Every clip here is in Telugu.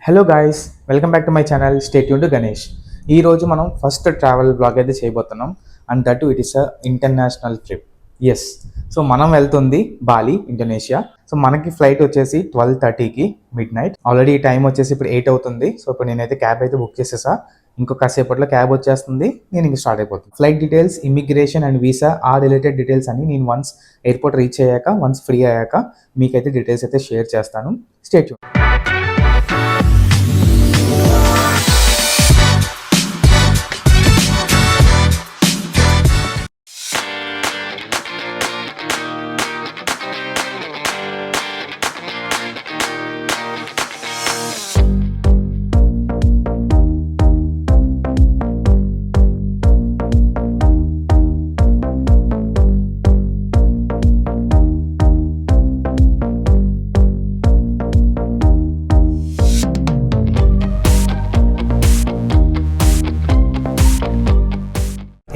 Hello guys, welcome back to my channel. Stay tune to Ganesh. ఈ రోజు మనం ఫస్ట్ ట్రావెల్ బ్లాగ్ అయితే చేయబోతున్నాం. And that it is a international trip. Yes, so మనం వెళ్తుంది బాలి, ఇండోనేషియా. సో మనకి ఫ్లైట్ వచ్చేసి 12:30కి మిడ్ నైట్. ఆల్రెడీ టైం వచ్చేసి ఇప్పుడు 8 అవుతుంది. సో ఇప్పుడు నేనైతే క్యాబ్ అయితే బుక్ చేసేసా. ఇంకొక కాసేపట్లో క్యాబ్ వచ్చేస్తుంది, నేను ఇంక స్టార్ట్ అయిపోతుంది. Flight details, immigration and visa ఆ రిలేటెడ్ డీటెయిల్స్ అని నేను వన్స్ ఎయిర్పోర్ట్ రీచ్ అయ్యాక, వన్స్ ఫ్రీ అయ్యాక మీకైతే డీటెయిల్స్ అయితే షేర్ చేస్తాను. Stay tune.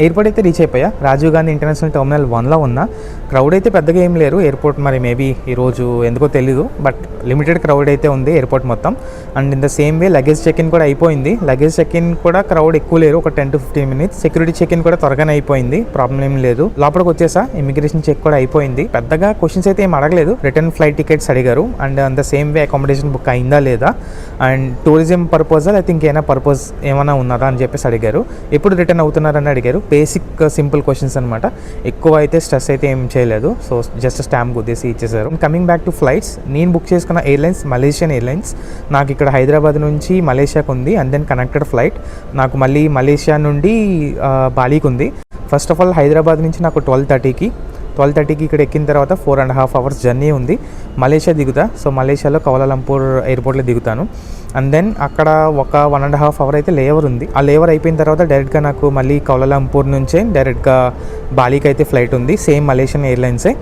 ఎయిర్పోర్ట్ అయితే రీచ్ అయిపోయా. రాజీవ్ గాంధీ ఇంటర్నేషనల్ టెర్మినల్ 1లో ఉన్నా. క్రౌడ్ అయితే పెద్దగా ఏం లేరు ఎయిర్పోర్ట్. మరి మేబీ ఈరోజు ఎందుకో తెలీదు, బట్ లిమిటెడ్ క్రౌడ్ అయితే ఉంది ఎయిర్పోర్ట్ మొత్తం. And in the same way luggage check in కూడా అయిపోయింది. లగేజ్ చెక్ ఇన్ కూడా క్రౌడ్ ఎక్కువ లేరు, ఒక 10 to 15 minutes. Security check in కూడా త్వరగానే అయిపోయింది, ప్రాబ్లం ఏం లేదు. లోపలికి వచ్చేసా, ఇమిగ్రేషన్ చెక్ కూడా అయిపోయింది. పెద్దగా క్వశ్చన్స్ అయితే ఏం అడగలేదు. రిటర్న్ ఫ్లైట్ టికెట్స్ అడిగారు. And in the same way accommodation book అయిందా లేదా, అండ్ టూరిజం పర్పజా లేకపోతే ఇంకేమైనా పర్పస్ ఏమైనా ఉన్నదా అని చెప్పేసి అడిగారు. ఎప్పుడు రిటర్న్ అవుతున్నారని అడిగారు. బేసిక్ సింపుల్ క్వశ్చన్స్ అనమాట. ఎక్కువ అయితే స్ట్రెస్ అయితే ఏం చేయలేదు. సో జస్ట్ స్టాంప్ గుద్దేసి ఇచ్చేసారు. కమింగ్ బ్యాక్ టు ఫ్లైట్స్, నేను బుక్ చేసుకున్న ఎయిర్లైన్స్ మలేషియన్ ఎయిర్లైన్స్. నాకు ఇక్కడ హైదరాబాద్ నుంచి మలేషియాకు ఉంది, అండ్ దెన్ కనెక్టెడ్ ఫ్లైట్. నాకు మళ్ళీ మలేషియా నుండి బాలీకి ఉంది. ఫస్ట్ ఆఫ్ ఆల్ హైదరాబాద్ నుంచి నాకు 12:30కి ఇక్కడ ఎక్కిన తర్వాత 4.5 hours జర్నీ ఉంది. మలేషియా దిగుతా. సో మలేషియాలో కౌలాలంపూర్ ఎయిర్పోర్ట్లో దిగుతాను. అండ్ దెన్ అక్కడ ఒక 1.5 hour అయితే లేవర్ ఉంది. ఆ లేవర్ అయిపోయిన తర్వాత డైరెక్ట్గా నాకు మళ్ళీ కౌలాలంపూర్ నుంచే డైరెక్ట్గా బాలీకి అయితే ఫ్లైట్ ఉంది, సేమ్ మలేషియన్ ఎయిర్లైన్సే.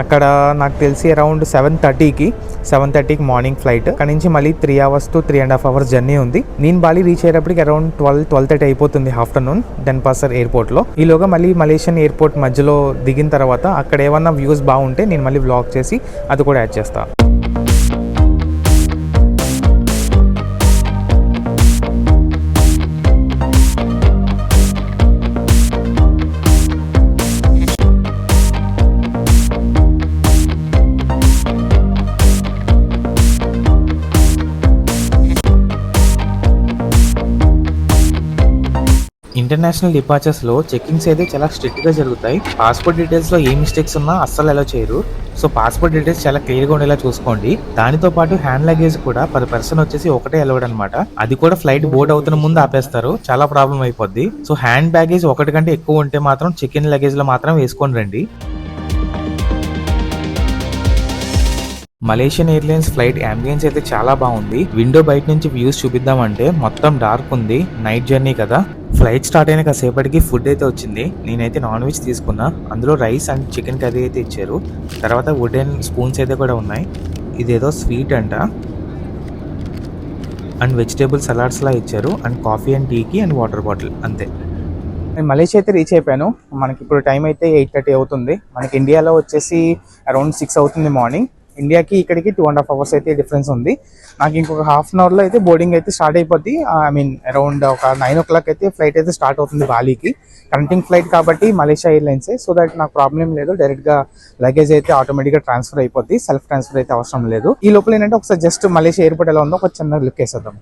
అక్కడ నాకు తెలిసి అరౌండ్ 7:30కి మార్నింగ్ ఫ్లైట్. అక్కడ నుంచి మళ్ళీ 3 hours to 3.5 hours జర్నీ ఉంది. నేను బాలి రీచ్ అయ్యేటప్పటికి అరౌండ్ 12:30 అయిపోతుంది ఆఫ్టర్నూన్ డెన్పాసర్ ఎయిర్పోర్ట్లో. ఈలోగా మళ్ళీ మలేషియన్ ఎయిర్పోర్ట్ మధ్యలో దిగిన తర్వాత అక్కడ ఏమన్నా వ్యూస్ బాగుంటే నేను మళ్ళీ వ్లాగ్ చేసి అది కూడా యాడ్ చేస్తాను. ఇంటర్నేషనల్ డిపార్చర్స్లో చెకింగ్స్ అయితే చాలా స్ట్రిక్ట్గా జరుగుతాయి. పాస్పోర్ట్ డీటెయిల్స్లో ఏ మిస్టేక్స్ ఉన్నా అస్సలు అలో చేయరు. సో పాస్పోర్ట్ డీటెయిల్స్ చాలా క్లియర్గా ఉండేలా చూసుకోండి. దానితో పాటు హ్యాండ్ లగేజ్ కూడా పర్ పర్సన్ వచ్చేసి ఒకటే అలౌడ్ అనమాట. అది కూడా ఫ్లైట్ బోర్డ్ అవుతున్న ముందు ఆపేస్తారు, చాలా ప్రాబ్లం అయిపోద్ది. సో హ్యాండ్ బ్యాగేజ్ ఒకటి కంటే ఎక్కువ ఉంటే మాత్రం చెక్ ఇన్ లగేజ్లో మాత్రం వేసుకొని రండి. మలేషియన్ ఎయిర్లైన్స్ ఫ్లైట్ అంబియన్స్ అయితే చాలా బాగుంది. విండో బయట నుంచి వ్యూస్ చూపిద్దామంటే మొత్తం డార్క్ ఉంది, నైట్ జర్నీ కదా. ఫ్లైట్ స్టార్ట్ అయిన కాసేపటికి ఫుడ్ అయితే వచ్చింది. నేనైతే నాన్ వెజ్ తీసుకున్నా. అందులో రైస్ అండ్ చికెన్ కర్రీ అయితే ఇచ్చారు. తర్వాత వుడెన్ స్పూన్స్ అయితే కూడా ఉన్నాయి. ఇదేదో స్వీట్ అంట. అండ్ వెజిటేబుల్ సలాడ్స్లా ఇచ్చారు. అండ్ కాఫీ అండ్ టీకి అండ్ వాటర్ బాటిల్, అంతే. నేను మలేషియా అయితే రీచ్ అయిపోయాను. మనకి ఇప్పుడు టైం అయితే 8:30 అవుతుంది. మనకి ఇండియాలో వచ్చేసి అరౌండ్ 6 అవుతుంది మార్నింగ్. ఇండియాకి ఇక్కడికి 2.5 hours అయితే డిఫరెన్స్ ఉంది. నాకు ఇంకొక హాఫ్ అన్ అవర్లో అయితే బోర్డింగ్ అయితే స్టార్ట్ అయిపోద్ది. అరౌండ్ ఒక 9 o'clock అయితే ఫ్లైట్ అయితే స్టార్ట్ అవుతుంది బాలీకి. కనెక్టింగ్ ఫ్లైట్ కాబట్టి మలేషియా ఎయిర్లైన్సే. సో దట్ నాకు ప్రాబ్లం లేదు, డైరెక్ట్గా లగేజ్ అయితే ఆటోమేటిక్గా ట్రాన్స్ఫర్ అయిపోద్ది. సెల్ఫ్ ట్రాన్స్ఫర్ అయితే అవసరం లేదు. ఈ లోపల ఏంటంటే ఒకసారి జస్ట్ మలేషియా ఎయిర్పోర్ట్ ఎలా ఉందో ఒక చిన్న లుక్ వేసేద్దాం.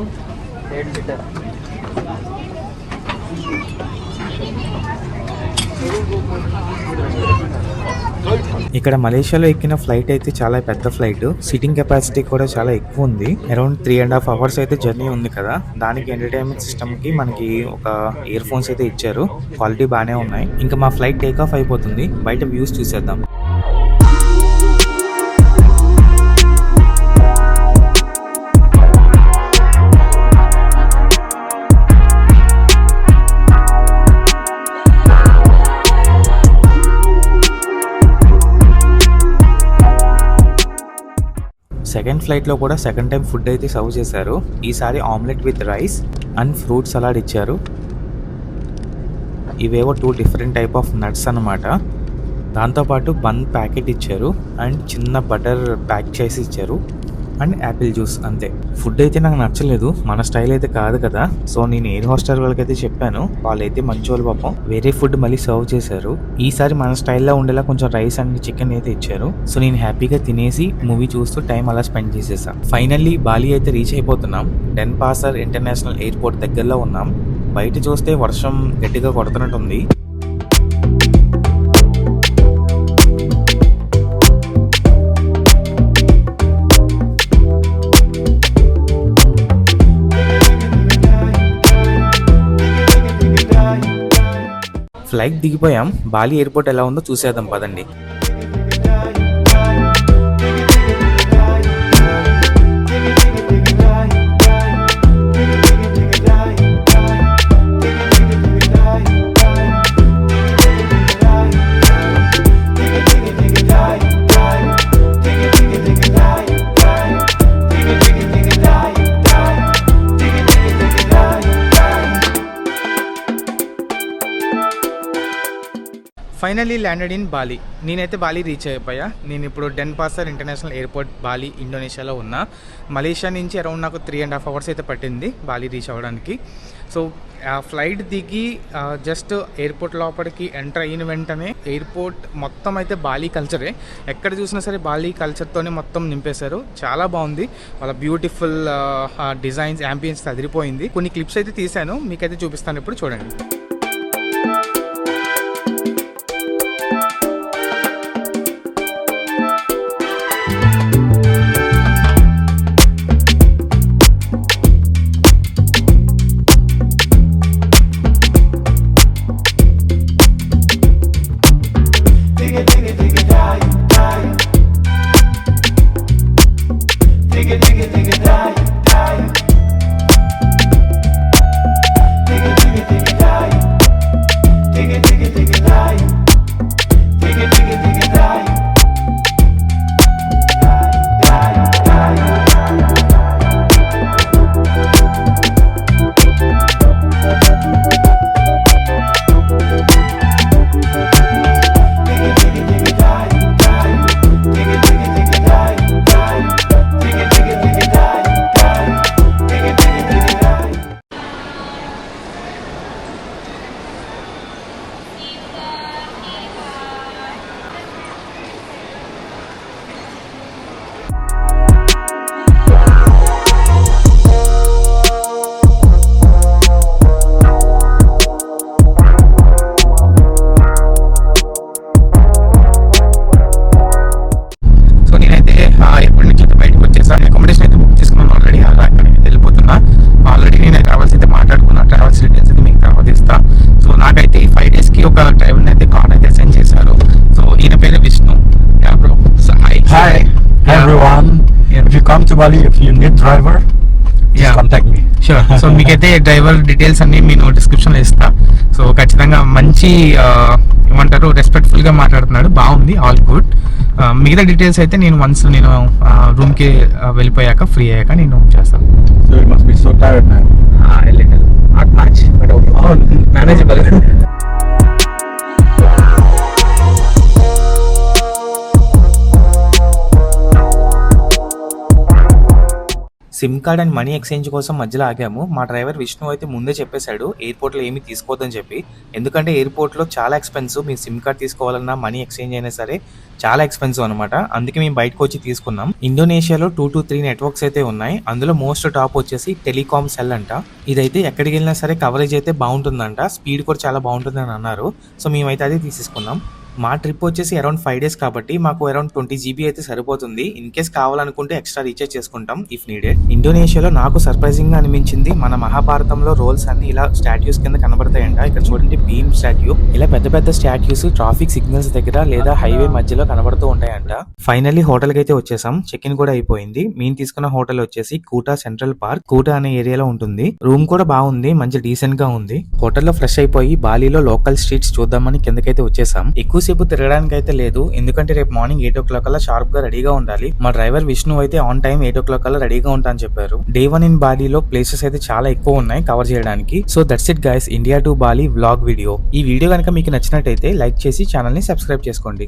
8 सीटर। ఇక్కడ మలేషియాలో ఎక్కిన ఫ్లైట్ అయితే చాలా పెద్ద ఫ్లైట్, సిట్టింగ్ కెపాసిటీ కూడా చాలా ఎక్కువ ఉంది. అరౌండ్ 3.5 hours అయితే జర్నీ ఉంది కదా, దానికి ఎంటర్టైన్మెంట్ సిస్టమ్ కి మనకి ఒక ఇయర్ ఫోన్స్ అయితే ఇచ్చారు. క్వాలిటీ బాగానే ఉన్నాయి. ఇంకా మా ఫ్లైట్ టేక్ ఆఫ్ అయిపోతుంది, బయట వ్యూస్ చూసేద్దాం. సెకండ్ ఫ్లైట్లో కూడా సెకండ్ టైం ఫుడ్ అయితే సర్వ్ చేశారు. ఈసారి omelette with rice and fruit salad ఇచ్చారు. ఇవేవో 2 different టైప్ ఆఫ్ నట్స్ అన్నమాట. దాంతోపాటు బన్ ప్యాకెట్ ఇచ్చారు అండ్ చిన్న బటర్ ప్యాక్ చేసి ఇచ్చారు అండ్ యాపిల్ జ్యూస్, అంతే. ఫుడ్ అయితే నాకు నచ్చలేదు, మన స్టైల్ అయితే కాదు కదా. సో నేను ఎయిర్ హాస్టల్ వాళ్ళకైతే చెప్పాను, వాళ్ళైతే మంచోళ్ళు పాపం, వేరే ఫుడ్ మళ్ళీ సర్వ్ చేశారు. ఈసారి మన స్టైల్లో ఉండేలా కొంచెం రైస్ అండ్ చికెన్ అయితే ఇచ్చారు. సో నేను హ్యాపీగా తినేసి మూవీ చూస్తూ టైం అలా స్పెండ్ చేసేసా. ఫైనల్లీ బాలి అయితే రీచ్ అయిపోతున్నాం. డెన్పాసర్ ఇంటర్నేషనల్ ఎయిర్పోర్ట్ దగ్గరలో ఉన్నాం. బయట చూస్తే వర్షం గట్టిగా కొడుతున్నట్టుంది. ఫ్లైట్ దిగిపోయాం. బాలి ఎయిర్పోర్ట్ ఎలా ఉందో చూసేద్దాం పదండి. Finally landed in Bali. నేనైతే బాలి రీచ్ అయిపోయా. నేను ఇప్పుడు డెన్పాసర్ ఇంటర్నేషనల్ ఎయిర్పోర్ట్ బాలి ఇండోనేషియాలో ఉన్నా. మలేషియా నుంచి అరౌండ్ నాకు 3.5 hours అయితే పట్టింది బాలి రీచ్ అవ్వడానికి. సో ఫ్లైట్ దిగి జస్ట్ ఎయిర్పోర్ట్ లోపలికి ఎంటర్ అయిన వెంటనే ఎయిర్పోర్ట్ మొత్తం అయితే బాలి కల్చరే. ఎక్కడ చూసినా సరే బాలి కల్చర్తోనే మొత్తం నింపేశారు. చాలా బాగుంది, వాళ్ళ బ్యూటిఫుల్ డిజైన్స్, యాంబియన్స్ అదిరిపోయింది. కొన్ని క్లిప్స్ అయితే తీశాను, మీకైతే చూపిస్తాను, ఇప్పుడు చూడండి. come to Bali, if you need driver, just contact me. Sure. So మీకైతే డ్రైవర్ డీటెయిల్స్ అన్ని నేను డిస్క్రిప్షన్లో ఇస్తా. సో ఖచ్చితంగా మంచి ఏమంటారు రెస్పెక్ట్ఫుల్గా మాట్లాడుతున్నాడు, బాగుంది, ఆల్ గుడ్. మిగతా డీటెయిల్స్ అయితే నేను వన్స్ నేను రూమ్కి వెళ్ళిపోయాక ఫ్రీ అయ్యాక నేను చేస్తాను. So you must be so tired now. Not much, but manageable. SIM card and money exchange కోసం మధ్యలో ఆగాము. మా డ్రైవర్ విష్ణు అయితే ముందే చెప్పేశాడు ఎయిర్పోర్ట్లో ఏమీ తీసుకోవద్దని చెప్పి. ఎందుకంటే ఎయిర్పోర్ట్లో చాలా ఎక్స్పెన్సివ్. మీరు సిమ్ కార్డ్ తీసుకోవాలన్నా మనీ ఎక్స్చేంజ్ అయినా సరే చాలా ఎక్స్పెన్సివ్ అనమాట. అందుకే మేము బయటకు వచ్చి తీసుకున్నాం. ఇండోనేషియాలో 2 to 3 నెట్వర్క్స్ అయితే ఉన్నాయి. అందులో మోస్ట్ టాప్ వచ్చేసి టెలికామ్ సెల్ అంట. ఇదైతే ఎక్కడికి వెళ్ళినా సరే కవరేజ్ అయితే బాగుంటుందంట. స్పీడ్ కూడా చాలా బాగుంటుందని అన్నారు. సో మేమైతే అదే తీసేసుకున్నాం. మా ట్రిప్ వచ్చేసి అరౌండ్ 5 days కాబట్టి మాకు అరౌండ్ 20 GB అయితే సరిపోతుంది. ఇన్ కేస్ కావాలనుకుంటే ఎక్స్ట్రా రీఛార్జ్ చేసుకుంటాం ఇఫ్ నీడెడ్. ఇండోనేషియాలో నాకు సర్ప్రైజింగ్ గా అనిపించింది మన మహాభారతంలో రోల్స్ అన్ని ఇలా స్టాట్యూస్ కింద కనబడతాయంట. ఇక్కడ చూడండి భీమ్ స్టాట్యూ. ఇలా పెద్ద పెద్ద స్టాట్యూస్ ట్రాఫిక్ సిగ్నల్స్ దగ్గర లేదా హైవే మధ్యలో కనబడుతూ ఉంటాయంట. ఫైనల్లీ హోటల్ కి అయితే వచ్చేసాం. చెక్ ఇన్ కూడా అయిపోయింది. మేము తీసుకున్న హోటల్ వచ్చేసి కూటా సెంట్రల్ పార్క్ కూటా అనే ఏరియాలో ఉంటుంది. రూమ్ కూడా బాగుంది, మంచి డీసెంట్ గా ఉంది. హోటల్లో ఫ్రెష్ అయిపోయి బాలీలో లోకల్ స్ట్రీట్స్ చూద్దామని కిందకైతే వచ్చేసాం. ఎక్కువసేపు తిరగడానికి అయితే లేదు, ఎందుకంటే రేపు మార్నింగ్ 8 o'clock కల్లా షార్ప్ గా రెడీగా ఉండాలి. మా డ్రైవర్ విష్ణు అయితే ఆన్ టైం 8 o'clock కల్లా రెడీగా ఉంటా అని చెప్పారు. Day 1 ఇన్ బాలీలో ప్లేసెస్ అయితే చాలా ఎక్కువ ఉన్నాయి కవర్ చేయడానికి. So that's it guys, India to Bali vlog video. ఈ వీడియో కనుక మీకు నచ్చినట్టయితే లైక్ చేసి ఛానల్ ని సబ్స్క్రైబ్ చేసుకోండి.